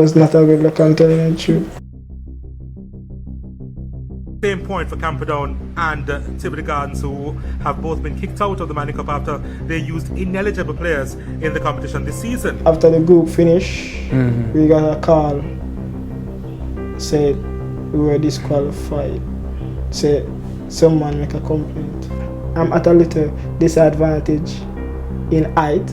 It's not a good look, I'm telling you the truth. Same point for Camperdown and Tivoli Gardens, who have both been kicked out of the Manning Cup after they used ineligible players in the competition this season. After the group finished, we got a call, said we were disqualified, said someone make a complaint. I'm at a little disadvantage in height,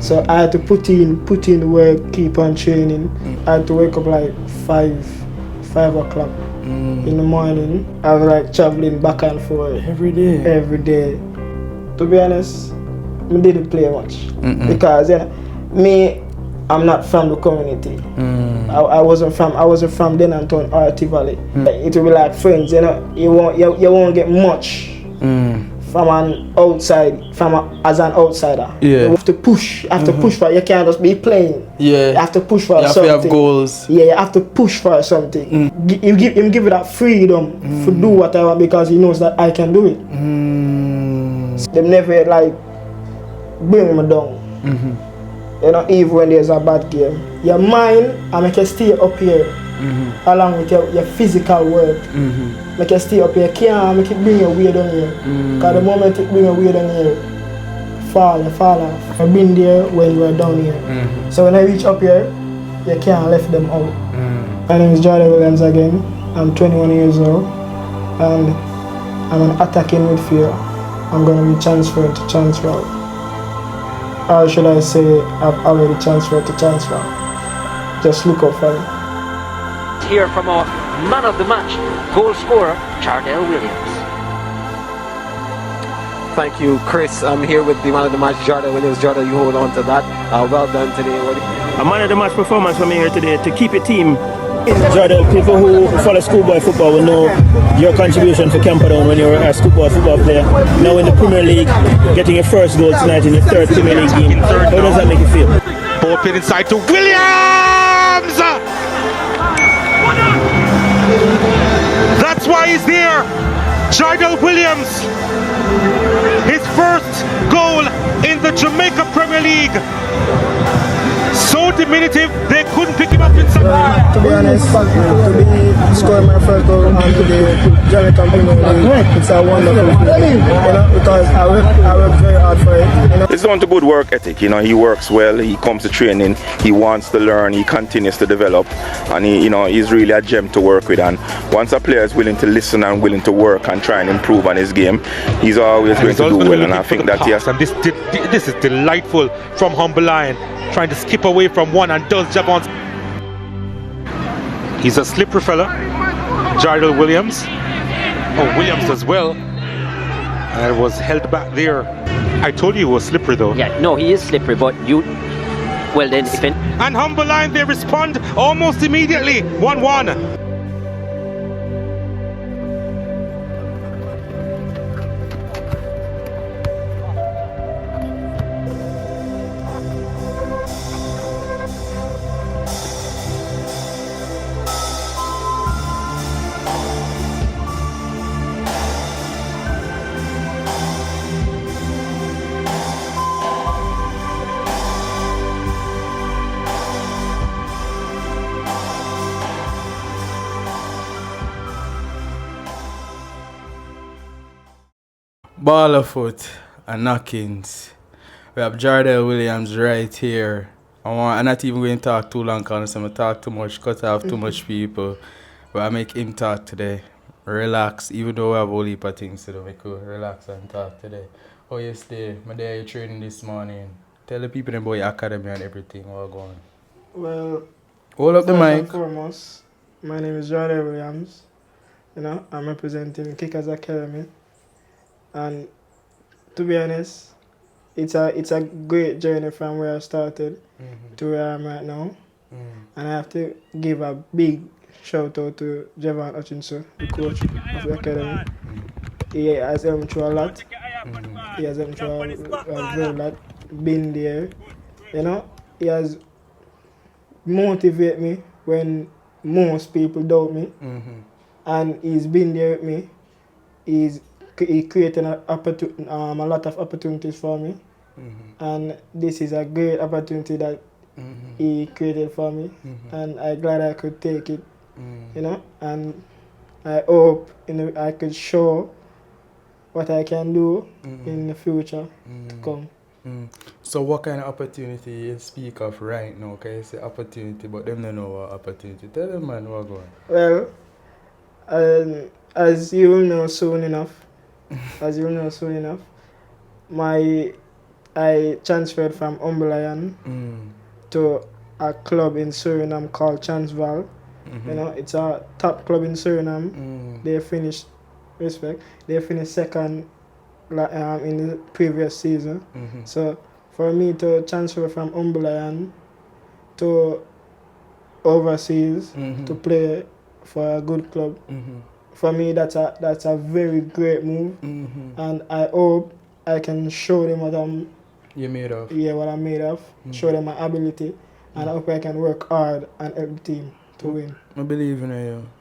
so I had to put in work, keep on training. I had to wake up like 5 o'clock. In the morning, I was like traveling back and forth every day. To be honest, I didn't play much because I'm not from the community. I wasn't from Denanton or Tivoli. It will be like friends, you know. You won't get much from an outside, as an outsider. Yeah. You have to push. For you can't just be playing. Yeah. You have to push for something. You have to have goals. Yeah, you have to push for something. You give it that freedom to do whatever because he knows that I can do it. So they never like bring me down. You know, even when there's a bad game. Your mind, I make you stay up here along with your physical work. Make you stay up here. Can't make it bring you way down here. Because the moment it bring you way down here, fall off. I've been there when you were down here. So when I reach up here, you can't left them out. My name is JARDEL Williams again. I'm 21 years old and I'm an attacking midfielder. I'm going to be transferred to Transvaal. Or should I say I've already transferred to Transvaal. Just look up for me. Here from our man of the match, goal scorer, JARDEL Williams. Thank you, Chris. I'm here with the man of the match, JARDEL Williams. JARDEL, you hold on to that. Well done today. A man of the match performance for me here today to keep your team. JARDEL, people who follow schoolboy football will know your contribution for Camperdown when you were a schoolboy football player. Now in the Premier League, getting your first goal tonight in your third Premier League game. How does that make you feel? Ball played inside to Williams! That's why he's there. JARDEL Williams. His first goal in the Jamaica Premier League. So diminutive, they couldn't pick him up in some To be honest, to be scoring my first goal on the Jamaican Premier League, it's a wonderful feeling, you know, because I work very hard for it. You know. He's down to good work ethic, you know, he works well, he comes to training, he wants to learn, he continues to develop, and he's really a gem to work with. And once a player is willing to listen and willing to work and try and improve on his game, he's always going to do well, and I think that he has. And this is delightful from Humble Lion, trying to skip away from one and does jab on. He's a slippery fella, JARDEL Williams. Oh, Williams as well. And it was held back there. I told you he was slippery though. Yeah, no, he is slippery, but you... Well then, if... And Humble Lion, they respond almost immediately. 1-1. Ballerfoot and KNOCKINZ. We have JARDEL Williams right here. I'm not even going to talk too long because I'm talk too much because I have too much people. But I make him talk today. Relax, even though we have a whole heap of things to do, we could relax and talk today. Oh, yesterday, my day training this morning. Tell the people about your academy and everything, all going. Well, hold up the mic. First and foremost, my name is JARDEL Williams. You know, I'm representing Kickers Academy. And to be honest, it's a great journey from where I started to where I am right now. And I have to give a big shout out to Javon Hutchinson, the coach of the academy. He has helped me through a lot. He has helped me through a very lot. Been there, you know. He has motivated me when most people doubt me. And he's been there with me. He created a lot of opportunities for me. And this is a great opportunity that he created for me, and I'm glad I could take it, you know, and I hope I could show what I can do in the future to come. So what kind of opportunity you speak of right now? Can you say opportunity, but them don't know what opportunity. Tell them, man, what going. Well, as you will know soon enough, I transferred from Umberlion to a club in Suriname called Transvaal. You know, it's a top club in Suriname. They finished second in the previous season. So for me to transfer from Umberlion to overseas to play for a good club, for me that's a very great move, and I hope I can show them what I'm made of. Show them my ability, and I hope I can work hard and help the team to win. I believe in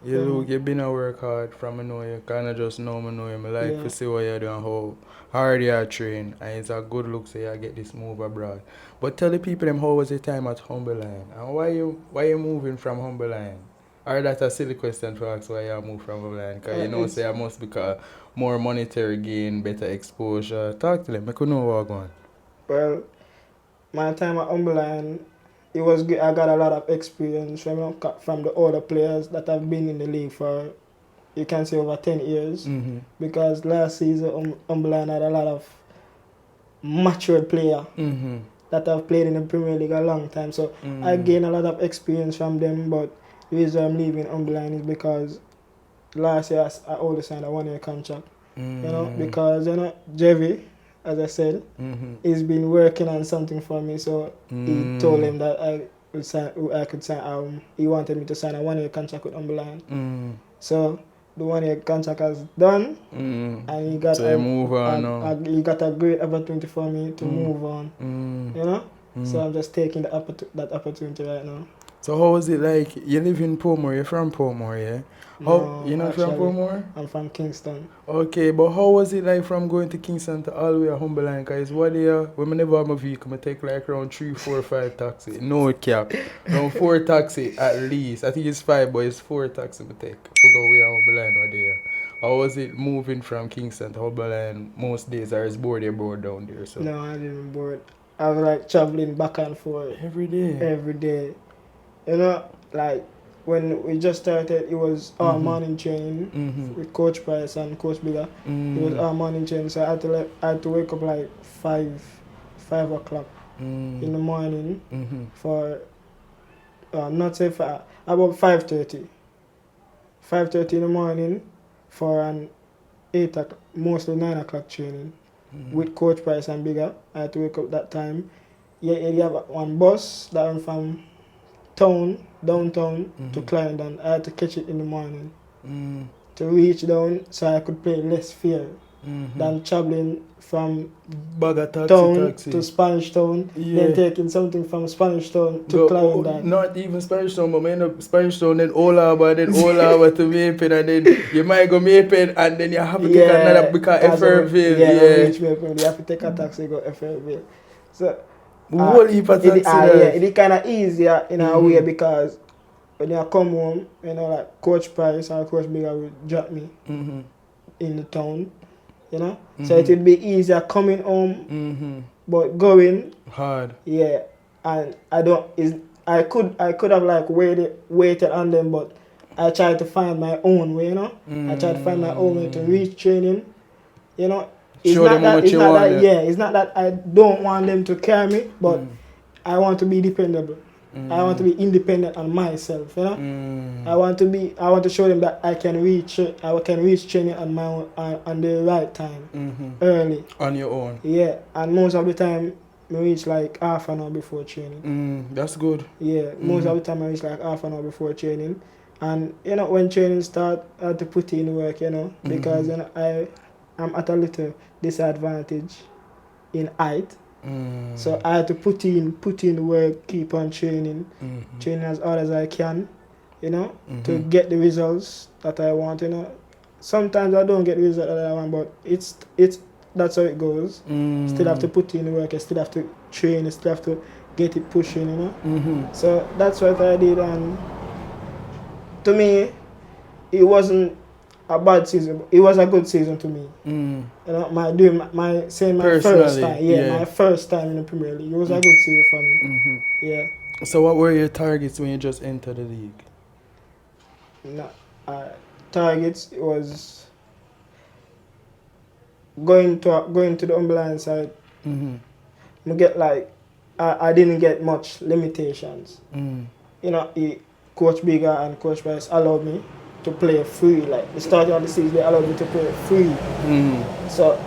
you. You've been a work hard from I know you. Kind of just know you. I like to see what you're doing, how hard you are trained, and it's a good look so you get this move abroad. But tell the people them how was the time at Humberline, and why you moving from Humberline? Or that's a silly question to ask why you moved from Humberline, because you know say I must because more monetary gain, better exposure. Talk to them, I could know what's going on. Well, my time at Humberline, it was good. I got a lot of experience from the older players that have been in the league for, you can say, over 10 years. Because last season, Humberline had a lot of matured players that have played in the Premier League a long time. So I gained a lot of experience from them. But the reason I'm leaving Humberline is because last year I only signed a 1-year contract. You know, because Jevi, as I said, he's been working on something for me, so he told him that I could sign. He wanted me to sign a 1-year contract with Humberline. So the 1-year contract has done, and he got he got a great opportunity for me to move on. You know, so I'm just taking that opportunity right now. So how was it like? You live in Portmore. You're from Portmore, yeah? You're not from Portmore? I'm from Kingston. Okay, but how was it like from going to Kingston to all the way to Humberline? Because when I never have my vehicle, I take like around 3, 4, 5 taxi. No cap. Around 4 taxi at least. I think it's 5, but it's 4 taxi I take to go away to Humberline one day. How was it moving from Kingston to Humberline most days? Or is bored down there? So? No, I didn't board. I was like traveling back and forth. Every day. You know, like when we just started, it was our morning training with Coach Price and Coach Bigger. It was our morning training, so I had to wake up like 5 o'clock in the morning for about 5:30. 5:30 in the morning for an 8 o'clock, mostly 9 o'clock training with Coach Price and Bigger. I had to wake up that time. You have one bus that went from downtown to Clarendon. I had to catch it in the morning to reach down so I could pay less fare than traveling from town to Spanish Town, then taking something from Spanish Town to Clarendon. Not even Spanish Town, but end up Spanish Town, then Old Harbour to Mapen, and then you might go Mapen, and then you have to take another because FRVille. Reach Mapen, you have to take a taxi go FRVille. So it's kind of easier in a way because when you come home, you know, like Coach Price or Coach Bigger will drop me in the town, you know. So it would be easier coming home, but going hard. Yeah, and I could have like waited on them, but I tried to find my own way, you know. I tried to find my own way to reach training, you know. It's not that I don't want them to carry me, but I want to be dependable. I want to be independent on myself, you know. I want to show them that I can reach training on my own, on the right time, early. On your own. Yeah, and most of the time I reach like half an hour before training. That's good. Yeah, most of the time I reach like half an hour before training, and you know when training start, I have to put in work, you know, because you know I'm at a little disadvantage in height. So I had to put in work, keep on training as hard as I can, you know, to get the results that I want, you know. Sometimes I don't get the results that I want, but it's that's how it goes. Still have to put in work, I still have to train, I still have to get it pushing, you know. So that's what I did, and to me, it wasn't a bad season. It was a good season to me. You know, my first time, my first time in the Premier League. It was a good season for me. Yeah. So what were your targets when you just entered the league? Targets was going to the Umberland side. I get like I didn't get much limitations. You know, Coach Bigger and Coach Price allowed me to play free. Like the starting of the season, they allowed me to play free. So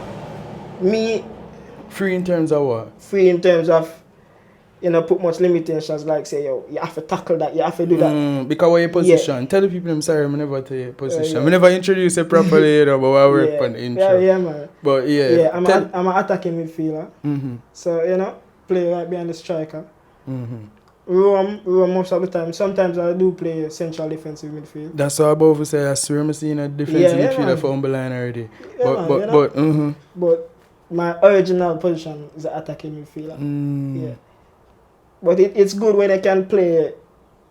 me, free in terms of what? Free in terms of, you know, put much limitations, like say, yo, you have to tackle that, you have to do that. Because what your position? Tell the people I'm sorry, I never tell your position. I never introduce it properly, you know, but I work on the intro. Yeah, man. But I'm an attacking midfielder. So, you know, play right behind the striker. Roam most of the time. Sometimes I do play central defensive midfield. That's what I'm about to say. I swear I'm seeing a defensive midfielder for Umberland already. But my original position is an attacking midfielder. Yeah. But it's good when I can play,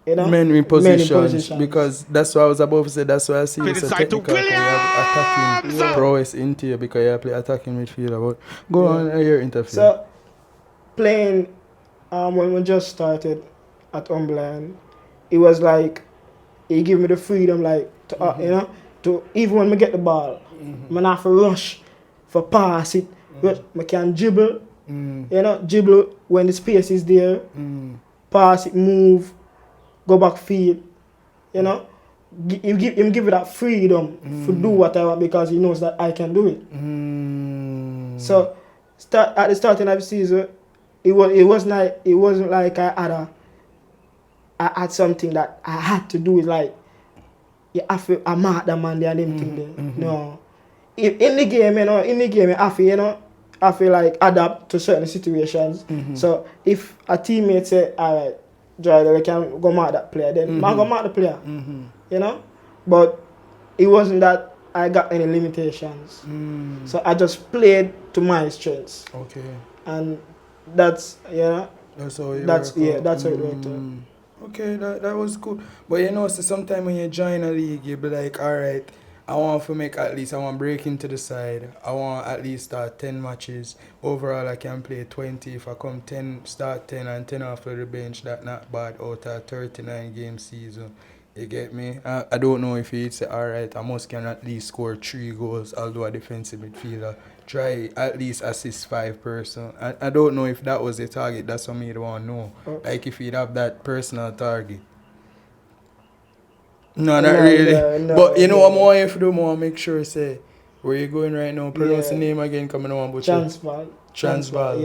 you know, many positions. Because that's what I was about to say. That's why I see it's a technical and you have attacking prowess into you because you play attacking midfielder. But go on your interview. So, playing when we just started at Umberland, it was like, it gave me the freedom, like, to, you know, to even when I get the ball, I have to rush for pass it. I can dribble. You know, dribble when the space is there, pass it, move, go back field, you know. Give it that freedom to do what I want because he knows that I can do it. So at the starting of the season, it wasn't like I had something that I had to do. It like I feel I'm mad that man there and them thing there. No. In the game, I feel like adapt to certain situations. So if a teammate say, alright, JARDEL, I can go mark that player, then I go mark the player. You know? But it wasn't that I got any limitations. So I just played to my strengths. Okay. And that's, you know, that's how it that's how it worked. Okay, that was cool. But you know, so sometimes when you join a league, you be like, alright, I want to break into the side. I want at least start 10 matches. Overall, I can play 20. If I come 10, start 10 and 10 after the bench, that's not bad out of 39 game season. You get me? I don't know if you'd say, alright, I must can at least score 3 goals, although a defensive midfielder. Try at least assist 5 person. I don't know if that was the target. That's what me want to know. Like if you'd have that personal target. No, not really. But you know what more if you do more, make sure say where you going right now. Pronounce the name again, coming on but Transvaal.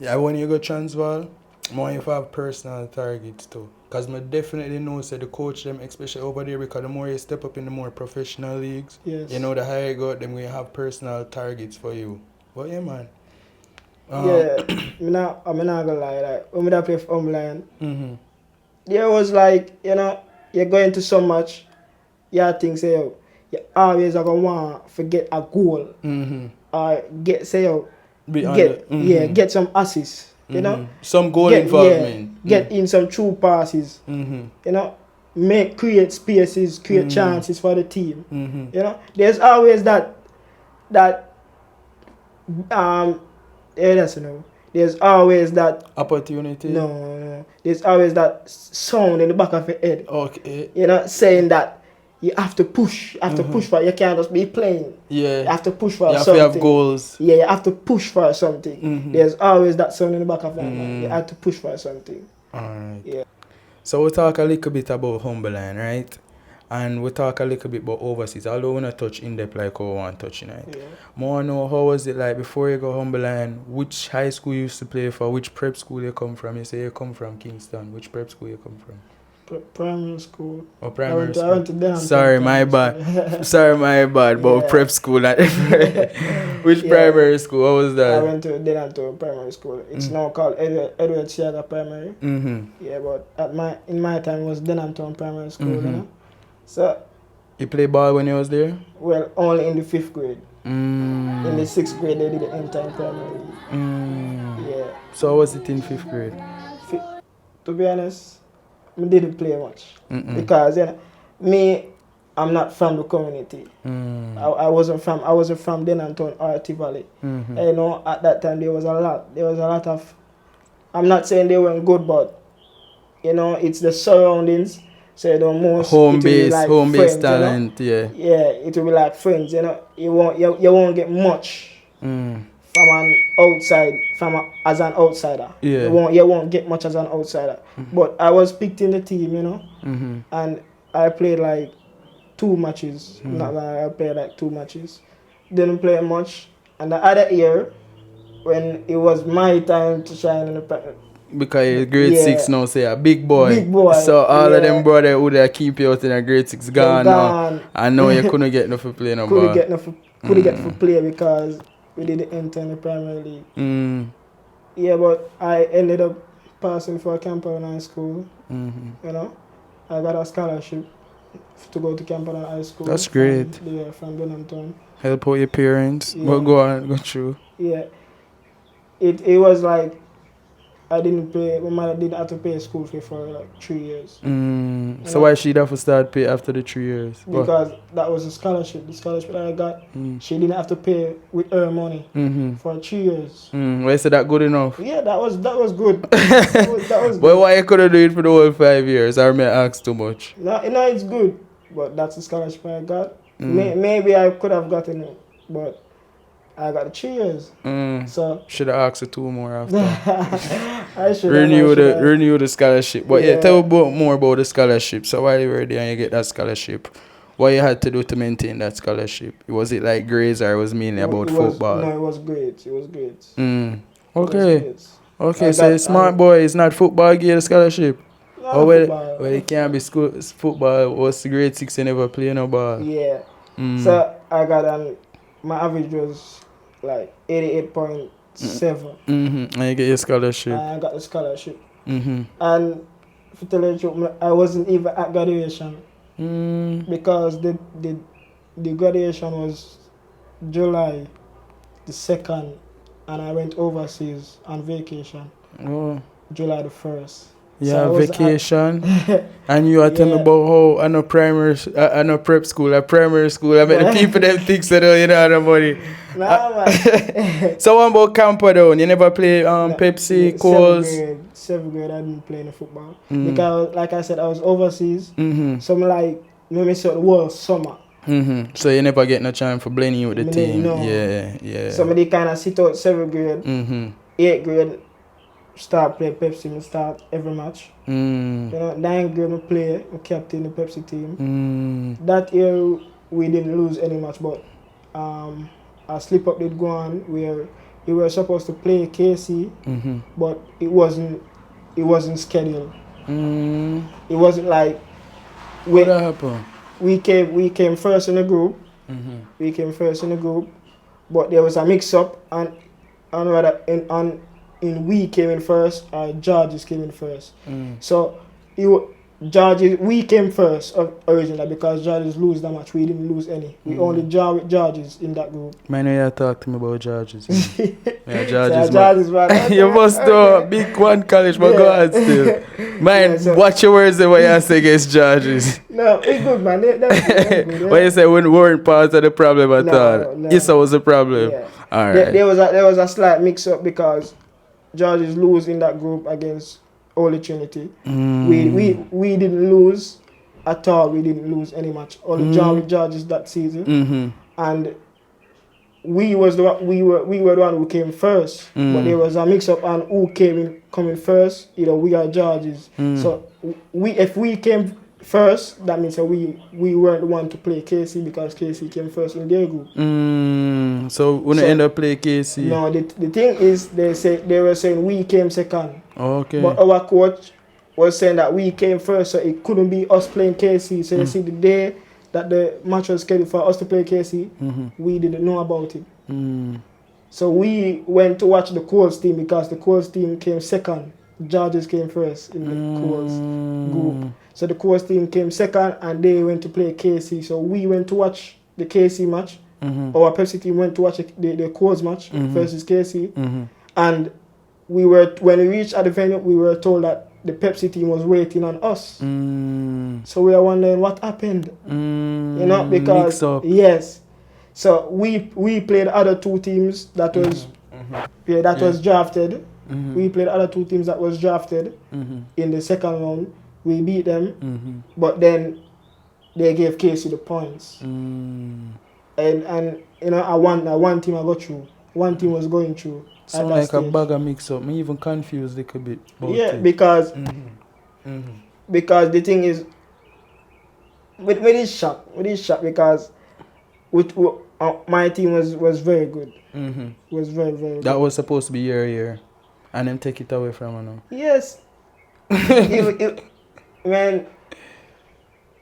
Yeah, when you go Transvaal, more if you have personal targets too. Because I definitely know say the coach them, especially over there, because the more you step up in the more professional leagues, you know the higher you go, then we have personal targets for you. But yeah, man. I'm not gonna lie, like when I play for Umberland, there was like, you know, you're going to so much, you think say yo, you always are gonna want to get a goal. Or get get some assists. You know? Some goal involvement. Get in some true passes. You know? Create spaces, create chances for the team. You know? There's always there's always that opportunity. No. There's always that sound in the back of your head. Okay. You know, saying that you have to push. You have to push for it. You can't just be playing. Yeah. You have to push for something. You have to have goals. Yeah, you have to push for something. There's always that sound in the back of your mind. You have to push for something. Alright. Yeah. So we'll talk a little bit about Umberland, right? And we'll talk a little bit about overseas, although we're not touch in depth like how we want to touch tonight. Yeah. More know how was it like before you go Umberland, which high school you used to play for, which prep school you come from? You say you come from Kingston. Which prep school you come from? Primary school. Oh, primary school. I went to Denham. Sorry, my bad. But prep school. Which primary school? What was that? I went to Denham primary school. It's now called Edward Siaga Primary. Yeah, but in my time it was Denham primary school. You know? So. You played ball when you was there? Well, only in the 5th grade. In the 6th grade they did the entire primary. Yeah. So how was it in 5th grade? To be honest, I didn't play much because I'm not from the community. I wasn't from Denanton or Tea Valley. You know, at that time there was a lot of. I'm not saying they weren't good, but you know, it's the surroundings. So you know, most home based friends, talent, you know? Yeah, it will be like friends. You know, you won't get much as an outsider. Yeah. You won't get much as an outsider. But I was picked in the team, you know, and I played like 2 matches. Not gonna lie, I played like 2 matches. Didn't play much. And the other year, when it was my time to shine in the practice. Because you're grade 6 now, say a big boy. Big boy. So all of them brother who they keep you out in a grade 6 gone now. And now you couldn't get enough for play no ball. Couldn't get for play because we didn't enter in the Premier League. Yeah, but I ended up passing for Camperdown High School. You know, I got a scholarship to go to Camperdown High School. That's great. From Denanton. Help out your parents. Yeah. Well, go on, go through. Yeah. It was like I didn't pay. My mother didn't have to pay school fee for like 3 years. So why she'd have to start pay after the 3 years? Because that was a scholarship. The scholarship that I got, she didn't have to pay with her money for 3 years. Why is that good enough? Yeah, that was good. that was But good. why you couldn't do it for the whole 5 years? Or may I ask too much? No, it's good. But that's the scholarship I got. Maybe I could have gotten it, but I got 3 years. So should have asked for 2 more after. I should renew the scholarship. But yeah, tell me more about the scholarship. So while you were there and you get that scholarship, what you had to do to maintain that scholarship? Was it like grades or it was mainly about football? No, it was grades. It was grades. Okay, so smart boy, it's not football give the scholarship. No, well, it can't be football. Was grade 6 you never play no ball? Yeah. So I got my average was like 88.7. And you get your scholarship. I got the scholarship. And for tell you the truth, I wasn't even at graduation because the graduation was July the 2nd, and I went overseas on vacation. July the 1st. Yeah, so vacation. And you are telling me about how I know prep school, a primary school. I mean, the people them think so you don't have the money. Nah, man. So what about Camperdown? You never play Pepsi, Coles? 7th grade, I didn't play any football. Because, like I said, I was overseas. So I'm like, me saw the whole summer. So you never get no chance for blending with the team? No. Yeah. So they kind of sit out 7th grade, 8th grade. Start play Pepsi, and start every match. You know, 9th grade I play, I captain the Pepsi team. That year we didn't lose any match, but a slip up did go on where we were supposed to play KC, but it wasn't scheduled. It wasn't like what happened? We came first in the group. We came first in the group, but there was a mix up we came in first, Georges came in first. So we came first originally because Georges lose that match. We didn't lose any. We only draw with Georges in that group. Man, you talk to me about Georges. Yeah, Georges, man. You must know big one college, but go ahead still. Man, watch your words when you say against Georges. No, it's good, man. That's good. When you say we weren't part of the problem at all. No. Yes, that was the problem. Yeah. All right. There was a slight mix up because Georges lose in that group against Holy Trinity. We didn't lose at all. We didn't lose any match. Only Georges that season. And we were the one who came first. But there was a mix up on who coming first. You know, we are Georges. So if we came first, that means that we weren't the one to play KC because KC came first in their group. So we didn't end up playing KC. No, the thing is they were saying we came second. Okay. But our coach was saying that we came first, so it couldn't be us playing KC. So you see, the day that the match was scheduled for us to play KC, we didn't know about it. So we went to watch the Coles team because the Coles team came second. Georges came first in the Coles group. So the Coles team came second and they went to play KC. So we went to watch the KC match. Our Pepsi team went to watch the Coles match versus KC. And when we reached at the venue, we were told that the Pepsi team was waiting on us. So we are wondering what happened. You know, because mix up. yes. So we played other two teams that was was drafted. We played other two teams that was drafted in the second round. We beat them, but then they gave Casey the points. And you know, one team I got through. One team was going through. Sound like a bag of mix up. Me even confused a little bit. Yeah, because the thing is, with this shot because my team was very good. Was very good. That was supposed to be your year, and then take it away from you now. Yes. Man,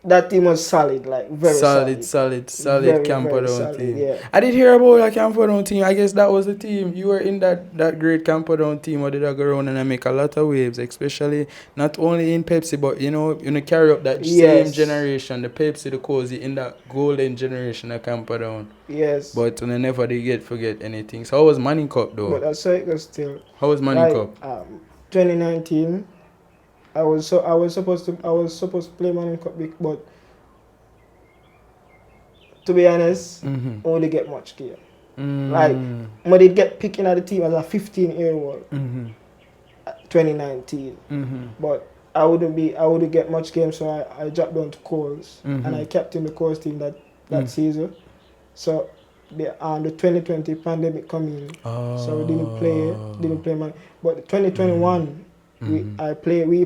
that team was solid, like very solid. Very, Camperdown team. Yeah. I did hear about that Camperdown team. I guess that was the team. You were in that great Camperdown team where did I go around and I make a lot of waves, especially not only in Pepsi, but you know carry up that same generation, the Pepsi, the Cozy, in that golden generation of Camperdown. Yes. But I never did forget anything. So how was Manning Cup though? But that's it was still. How was Manning Cup? 2019. I was supposed to play Manning Cup, but to be honest, I only get much game. Like I did get picked in at the team as a 15-year-old, 2019. But I wouldn't get much game, so I dropped down to Coles and I kept in the Coles team that season. So the 2020 pandemic coming, so we didn't play man. But 2021. We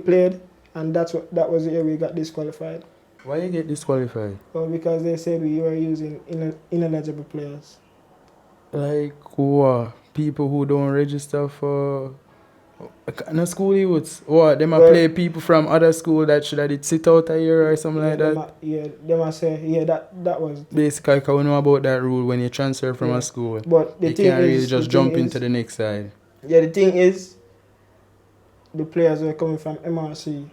played, and that was the year we got disqualified. Why you get disqualified? Well, because they said we were using ineligible players. Like what? People who don't register for no school youths? What? They might play people from other school that should have sit out a year or something like that? They might say, that was... Basically, because we know about that rule when you transfer from a school. But you can't really just jump into the next side. Yeah, the thing is, the players were coming from MRC.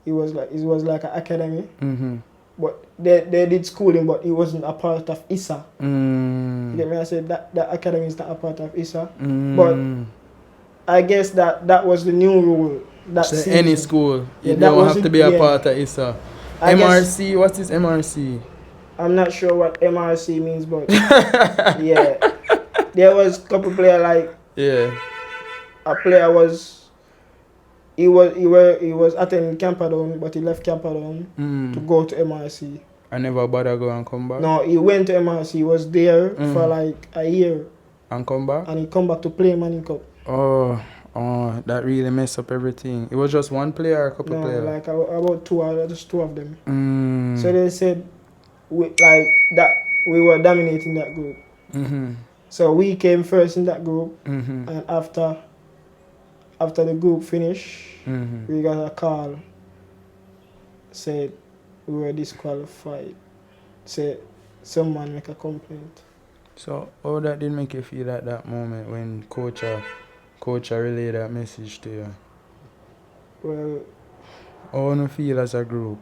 It was like an academy. But they did schooling, but it wasn't a part of ISA. You get me? I said that academy is not a part of ISA. But I guess that was the new rule. So any school, you don't have to be a part of ISA. MRC, what is MRC? I'm not sure what MRC means, but yeah. There was a couple players like a player was he was attending Camperdown, but he left Camperdown to go to MRC. I never bother go and come back? No, he went to MRC. He was there for like a year. And come back? And he come back to play Manning Cup. Oh, that really messed up everything. It was just one player or a couple players? No, like about just two of them. So they said we were dominating that group. So we came first in that group, and after the group finished, we got a call, said we were disqualified. Said someone make a complaint. So how that did make you feel at that moment when coach relayed that message to you? Well, how do you feel as a group?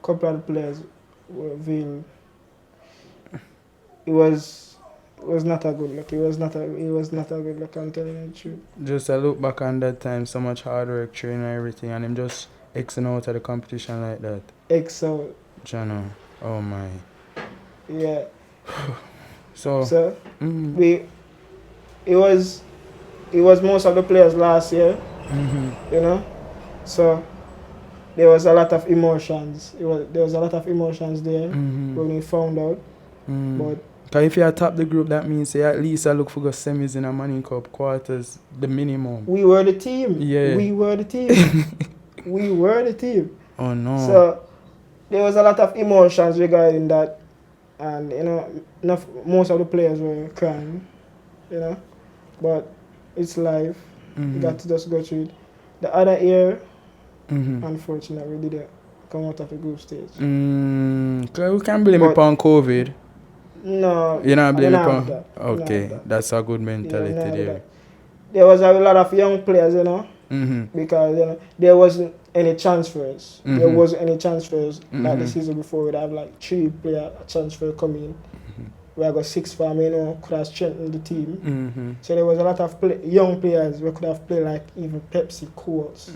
Couple of the players were feeling it was not a good look. It was not a good look, I'm telling you the truth. Just a look back on that time, so much hard work, training and everything, and him just Xing out of the competition like that. X out. Jano, oh my. Yeah. So it was most of the players last year, you know. So there was a lot of emotions. There was a lot of emotions there when we found out. But because if you top the group, that means say at least I look for the semis in a Manning Cup, quarters, the minimum. We were the team. Yeah. We were the team. We were the team. Oh no. So there was a lot of emotions regarding that, and you know, most of the players were crying, you know. But it's life. You got to just go through it. The other year, unfortunately, we didn't come out of the group stage. We can't blame it on COVID. No. You're not blaming it on that. Okay, that's a good mentality there. There was a lot of young players, you know, because you know there wasn't any transfers. There wasn't any transfers like the season before. We'd have like 3 player transfer coming where I got 6 form, you know, could have strengthened the team. Mm-hmm. So there was a lot of young players who could have played like even Pepsi Coles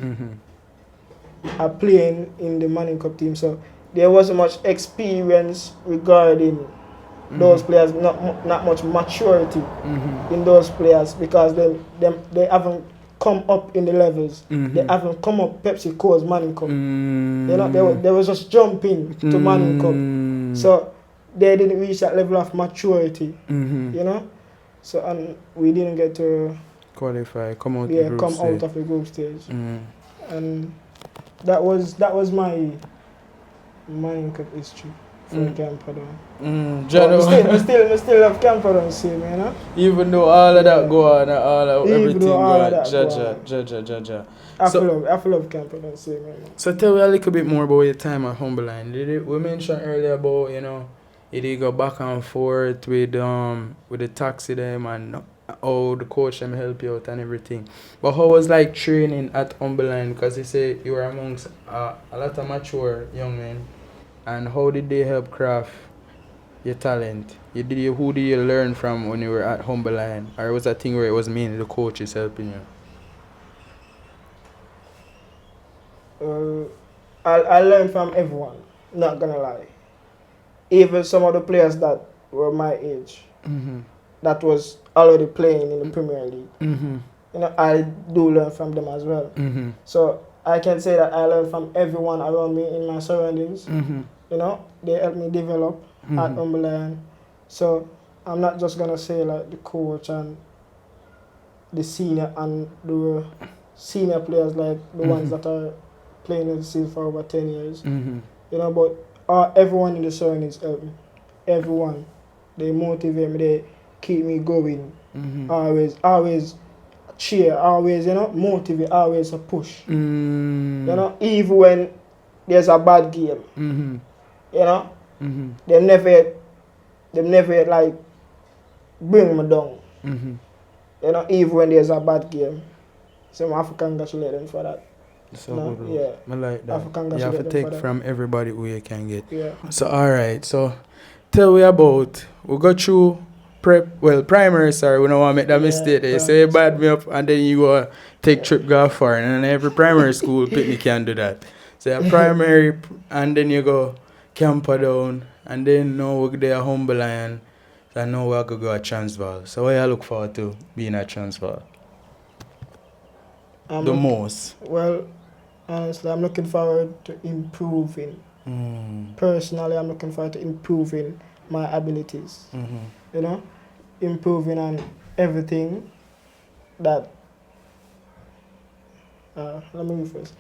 are playing in the Manning Cup team. So there wasn't much experience regarding those players, not much maturity in those players because they haven't come up in the levels. They haven't come up Pepsi Coles Manning Cup. You know, they was just jumping to Manning Cup. So they didn't reach that level of maturity. You know? So and we didn't get to qualify, come out out of the group stage. And that was my Manning Cup history for Camperdown. I still love Camperdown same, you know? Even though all of that go on, all of everything go on, Jaja. I love Camperdown same, you know? So tell me a little bit more about your time at Humberline. We mentioned earlier about, you know, you did go back and forth with the taxi them and how the coach them help you out and everything. But how was like training at Humberline? Because you say you were amongst a lot of mature young men. And how did they help craft your talent? Who did you learn from when you were at Humberline? Or was that thing where it was mainly the coaches helping you? I learned from everyone, not gonna lie. Even some of the players that were my age, that was already playing in the Premier League. You know, I do learn from them as well. So I can say that I learned from everyone around me in my surroundings. You know, they helped me develop at Humberline. So I'm not just gonna say like the coach and the senior players, like the ones that are playing in the scene for over 10 years. You know, but everyone in the surroundings help me. Everyone. They motivate me, they keep me going. Always cheer, always, you know, motivate, always a push. You know, even when there's a bad game. You know? They never like bring me down. You know, even when there's a bad game. So I have to congratulate them for that. So no, good. yeah. I like that. You have to take from everybody who you can get. Yeah. So alright, so tell me about, we go through primary, sorry, we don't want to make that mistake. They say bad me up and then you go take trip go far, and every primary school picnic can do that. So a primary and then you go Camperdown and then now we're there at Humberline and now we're going to go at Transvaal. So what you look forward to being at Transvaal? The most? Well, honestly, I'm looking forward to improving. Personally, I'm looking forward to improving my abilities. You know, improving on everything that. Let me move first.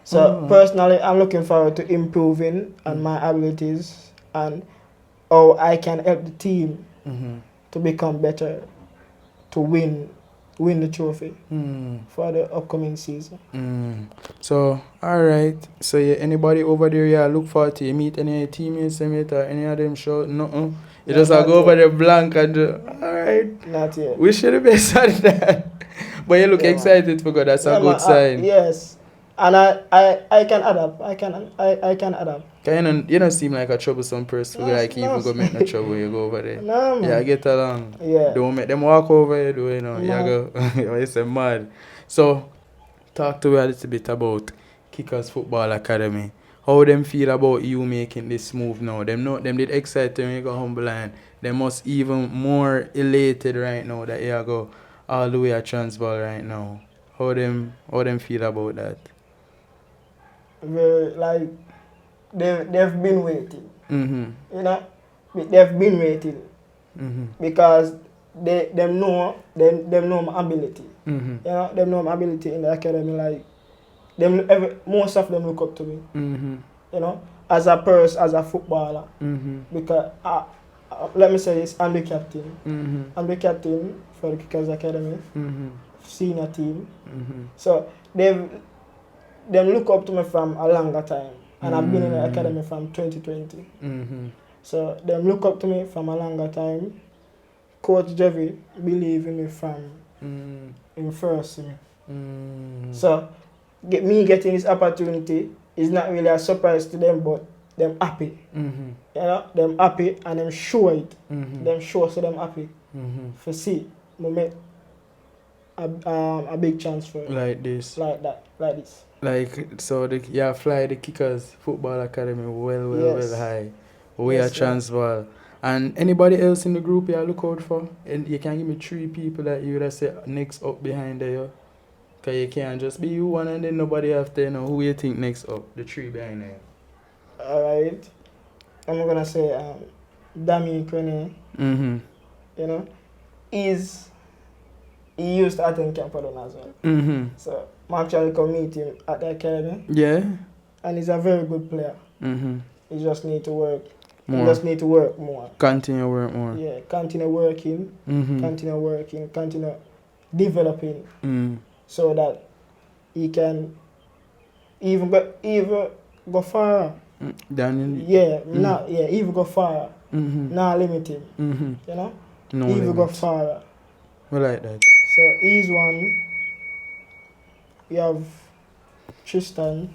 So personally, I'm looking forward to improving on my abilities and how I can help the team to become better, to win the trophy for the upcoming season. So, alright. So, anybody over there, look forward to you meet any teammates, or any of them show? No. You just go over there blank and alright. Not yet. We should have been sad that. But you look excited for God. That's a good sign. Yes. And I can adapt. I can adapt. You don't seem like a troublesome person. Like you even go make no trouble, you go over there. No, man. Yeah, get along. Yeah. Don't make them walk over you, you know. You go. It's a mad. So, talk to me a little bit about Kickers Football Academy. How them feel about you making this move now? Them did excited when you go Humberline. They must even more elated right now that you go all the way at Transvaal right now. How them feel about that? Like they've been waiting. You know, they've been waiting because them know my ability. You know, them know my ability in the academy. Like most of them look up to me. You know, as a person, as a footballer. Because let me say this, I'm the captain. I'm the captain for the Kickers Academy, senior team. So them look up to me from a longer time, and I've been in the academy from 2020. So them look up to me from a longer time. Coach Jevi believe in me from in first me. So me getting this opportunity is not really a surprise to them, but them happy. Mm-hmm. You know, them happy and them show it. Mm-hmm. Them show so them happy. Mm-hmm. For see, we make a big transfer. Like this. Like that. Like this. Like, so fly the Kickers Football Academy well high. We Yes, are Transvaal. And anybody else in the group you look out for? And you can give me 3 people that you would have say next up behind there. Because you can't just be you one and then nobody after, you know, who you think next up? The 3 behind there. Alright. I'm gonna say JAMAICAN, Mm-hmm. you know, he used to attend Camperdown as well. Mm-hmm. So I actually come meet him at the academy. Yeah? And he's a very good player. Mm-hmm. He just need to work. More. He just need to work more. Continue work more. Yeah, continue working, Mm-hmm. continue developing Mm. so that he can even go far. Then Even go far. mm-hmm. Not limit him. Mm-hmm. You know? No Even go limits. far. We like that. So he's one. We have Tristan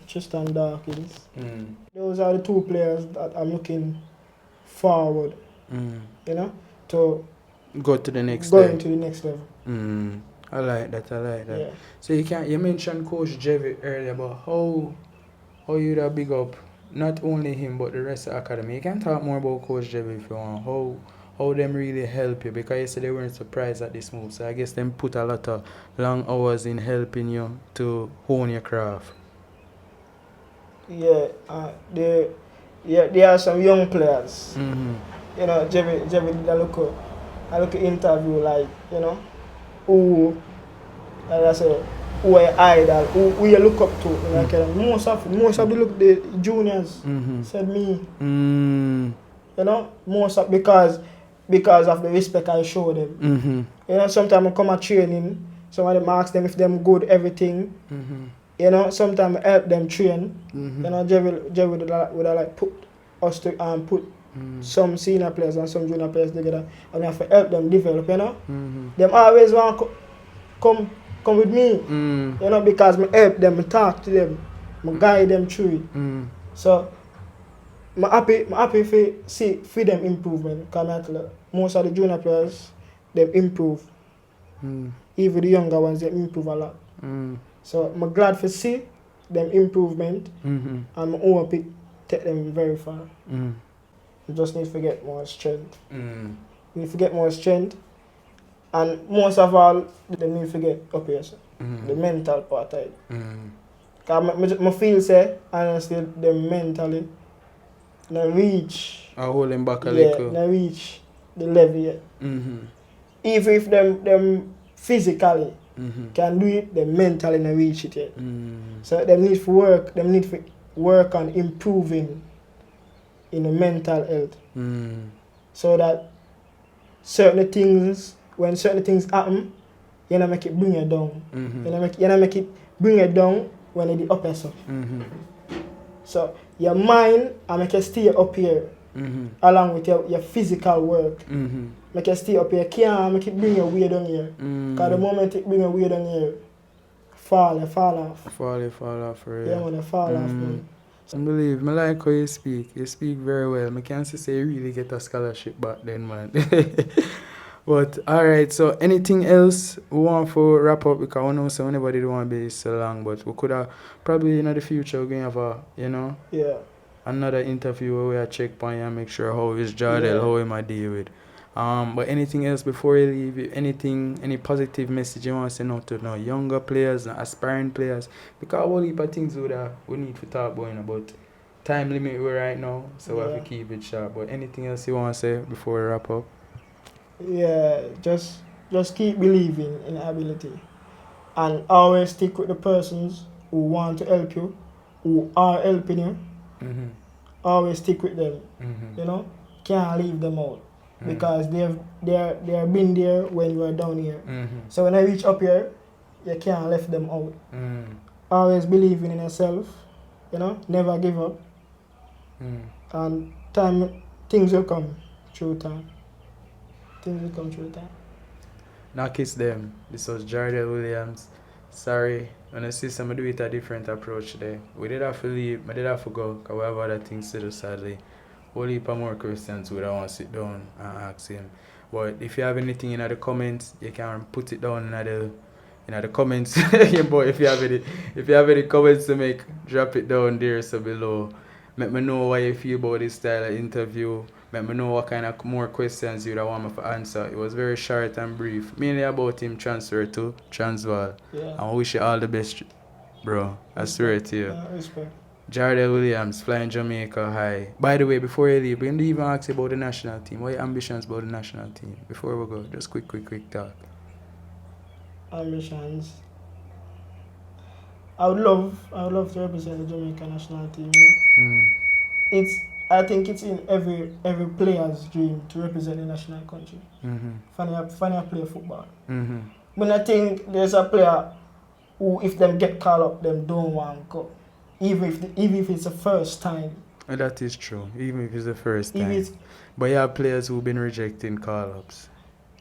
Dawkins. Mm. Those are the 2 players that I'm looking forward, Mm. you know, to Go to the next going step. to the next level. Mm. I like that. Yeah. So you mentioned Coach Jevi earlier about how you da big up not only him but the rest of the academy. You can talk more about Coach Jevi if you want. How them really help you, because you said they weren't surprised at this move. So I guess them put a lot of long hours in helping you to hone your craft. Yeah, there are some young players. Mm-hmm. You know, Jevi did a look at interview, like, you know, who, like I say, who are idol, who you look up to. You know, Mm-hmm. most of the juniors Mm-hmm. said me. Mm-hmm. You know, because of the respect I show them. Mm-hmm. You know, sometimes I come at training, somebody ask them if them good, everything. Mm-hmm. You know, sometimes I help them train. Mm-hmm. You know, Jevi would like put us to put some senior players and some junior players together, and we have to help them develop. You know, them always want to come with me. You know, because I help them, I talk to them, I guide them through it. So I'm happy for them improvement. Because most of the junior players, they improve. Even the younger ones, they improve a lot. So I'm glad to see them improvement, and I'm hope it take them very far. You just need to get more strength. You need to get more strength, and most of all, they need to get up here, the mental part of it. Because I feel say, honestly, they mentally not reach. I hold them back a Yeah, little. not reach the level yet. Even if them physically can do it, they mentally not reach it yet. So they need to work on improving in the mental health. So that when certain things happen, you know make it bring you down. You know make it bring you down when it's the upper side. So your mind and make you stay up here along with your physical work. Make you stay up here. Can't make it bring you way down here. Because the moment it bring you way down here, fall off. Fall off for real. Yeah, man, fall off, man. I believe, I like how you speak. You speak very well. I can't say you really get a scholarship back then, man. But, alright, so anything else we want to wrap up? Because I know so anybody don't want to be so long, but we could have, probably in the future, we're going to have another interview where we check on you and make sure how is JARDEL, how am I deal with. But anything else before you leave, any positive message you want to send out to younger players and aspiring players? Because a whole heap of things we need to talk about time limit right now, so we have to keep it sharp. But anything else you want to say before we wrap up? Yeah, just keep believing in ability. And always stick with the persons who want to help you, who are helping you. Always stick with them. You know, can't leave them out. Because they have been there when you are down here. So when I reach up here, you can't left them out. Always believing in yourself, you know, never give up. And things will come through time. Things will come through time. Now kiss them. This was JARDEL Williams. Sorry. And I see some do it a different approach today. We did have to leave, I did have to go, because we have other things to do sadly. Whole heap of more questions we don't want to sit down and ask him. But if you have anything in the comments, you can put it down in the comments. Yeah, boy, if you have any comments to make, drop it down there so below. Let me know what you feel about this style of interview. Let me know what kind of more questions you want me to answer. It was very short and brief. Mainly about him transfer to Transvaal. Yeah. I wish you all the best, bro. I swear to you. Respect. JARDEL Williams, flying Jamaica high. By the way, before you leave, we didn't even ask you about the national team. What are your ambitions about the national team? Before we go, just quick talk. Ambitions. I would love to represent the Jamaican national team. You know? I think it's in every player's dream to represent the national country. Funny I play football. But I think there's a player who, if them get called up, them don't want to go. Even if it's the first time. And that is true, even if it's the first time. But you have players who've been rejecting call-ups.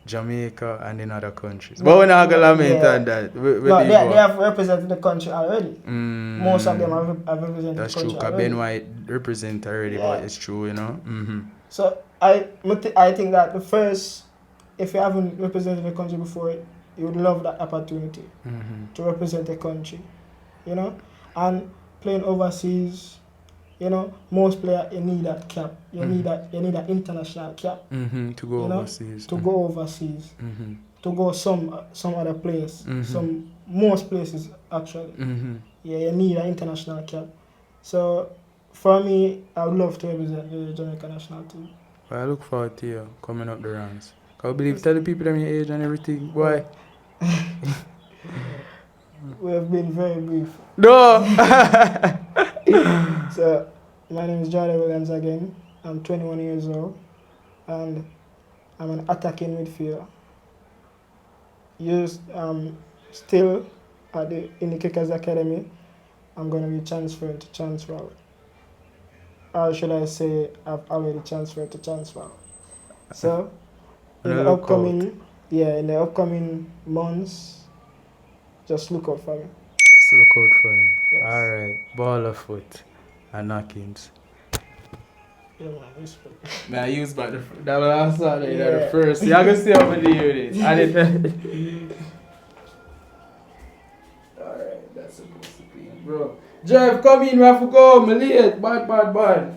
Jamaica and in other countries. But we're not going to lament on that. They have represented the country already. Most of them have represented That's the country true, because Ben White represent already, but it's true, you know. So I think that the first, if you haven't represented the country before, you would love that opportunity to represent the country, you know. And playing overseas, you know, most players, you need that cap. You need that international cap. To go overseas. To go overseas. To go some other place. Most places actually. Yeah, you need an international cap. So for me, I would love to represent the Jamaican national team. Well, I look forward to you coming up the ranks. Because I believe, tell the people them your age and everything. Why? We have been very brief. No! So, my name is JARDEL Williams again. I'm 21 years old. And I'm an attacking midfielder. Still in the Kickers Academy. I'm going to be transferring to Transvaal. Or should I say, I've already transferred to Transvaal. So, in the upcoming months, just look out for me. Just look out for him. Yes. Alright, ball of foot and KNOCKINZ. Yeah, man, respect. Man, I use back that last Saturday, the first. You're going to see how many units. Alright, that's supposed to be. Bro. Jeff, come in, we have to go. I'm late. Bad.